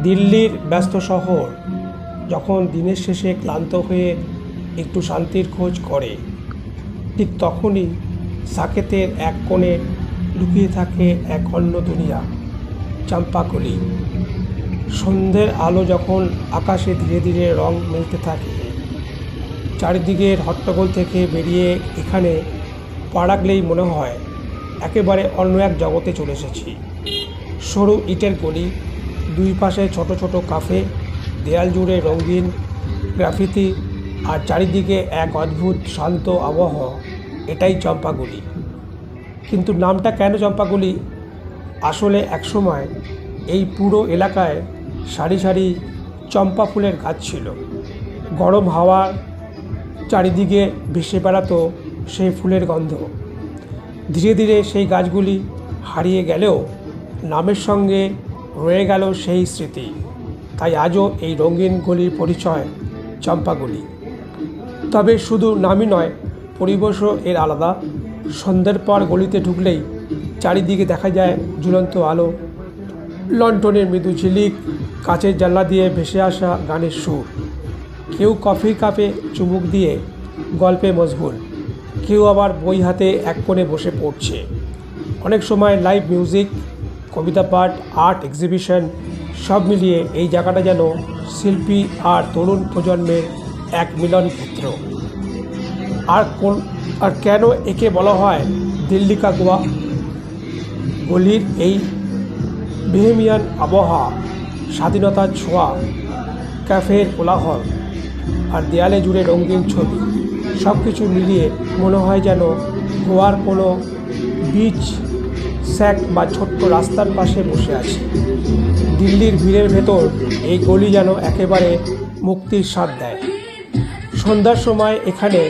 দিল্লির ব্যস্ত শহর যখন দিনের শেষে ক্লান্ত হয়ে একটু শান্তির খোঁজ করে, ঠিক তখনই সাকেতের এক কোণে লুকিয়ে থাকে এক অন্য দুনিয়া, চম্পাকলি। সন্ধ্যের আলো যখন আকাশে ধীরে ধীরে রং মেলতে থাকে, চারিদিকের হট্টগোল থেকে বেরিয়ে এখানে পা রাখলেই মনে হয় একেবারে অন্য এক জগতে চলে এসেছি। সরু ইটের গলি, দুই পাশে ছোট ছোট কাফে, দেয়াল জুড়ে রঙিন গ্রাফিতি, আর চারিদিকে এক অদ্ভুত শান্ত আবহাওয়া। এটাই চম্পাগুলি। কিন্তু নামটা কেন চম্পাগুলি? আসলে একসময় এই পুরো এলাকায় সারি সারি চম্পা ফুলের গাছ ছিল। গরম হাওয়া চারিদিকে ভেসে বেড়াতো সেই ফুলের গন্ধ। ধীরে ধীরে সেই গাছগুলি হারিয়ে গেলেও নামের সঙ্গে রয়ে গেল সেই স্মৃতি। তাই আজও এই রঙিন গলির পরিচয় চম্পাগুলি। তবে শুধু নামই নয়, পরিবেশও এর আলাদা। সন্ধ্যের পর গলিতে ঢুকলেই চারিদিকে দেখা যায় ঝুলন্ত আলো, লণ্ঠনের মৃদু ঝিলিক, কাচের জানলা দিয়ে ভেসে আসা গানের সুর। কেউ কফির কাপে চুমুক দিয়ে গল্পে মশগুল, কেউ আবার বই হাতে এক কোণে বসে পড়ছে। অনেক সময় লাইভ মিউজিক, কবিতা পাঠ, আর্ট এক্সিবিশন, সব মিলিয়ে এই জায়গাটা যেন শিল্পী আর তরুণ প্রজন্মের এক মিলন ক্ষেত্র। আর কেন একে বলা হয় দিল্লি কা গোয়া? গলির এই বেহেমিয়ান আবহাওয়া, স্বাধীনতার ছোঁয়া, ক্যাফের কোলাহল আর দেয়ালে জুড়ে রঙিন ছবি, সব কিছু মিলিয়ে মনে হয় যেন গোয়ার কোনো বিচ স্যাক বা ছোট্ট রাস্তার পাশে বসে আছি। দিল্লির ভিড়ের ভেতর এই গলি যেন একেবারে মুক্তির স্বাদ দেয়। সন্ধ্যার সময় এখানে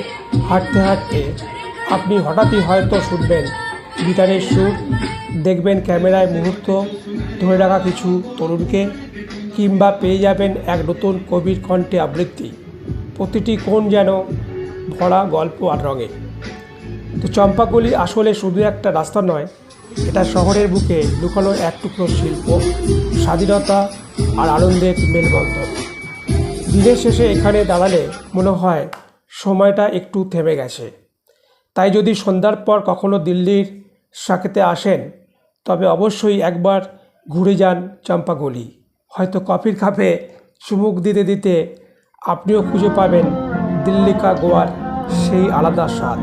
হাঁটতে হাঁটতে আপনি হঠাৎই হয়তো শুনবেন গিটারের সুর, দেখবেন ক্যামেরায় মুহূর্ত ধরে রাখা কিছু তরুণকে, কিংবা পেয়ে যাবেন এক নতুন কবির কণ্ঠে আবৃত্তি। প্রতিটি কোণ যেন ভরা গল্প আর রঙে। তো চম্পাকলি আসলে শুধু একটা রাস্তা নয়, এটা শহরের বুকে লুকানো এক টুকরো শিল্প, স্বাধীনতা আর আনন্দের মেলবন্ধন। দিনের শেষে এখানে দাঁড়ালে মনে হয় সময়টা একটু থেমে গেছে। তাই যদি সন্ধ্যার পর কখনো দিল্লির সাকেতে আসেন, তবে অবশ্যই একবার ঘুরে যান চম্পাকলি। হয়তো কফির কাপে চুমুক দিতে দিতে আপনিও খুঁজে পাবেন দিল্লি কা গোয়ার সেই আলাদা স্বাদ।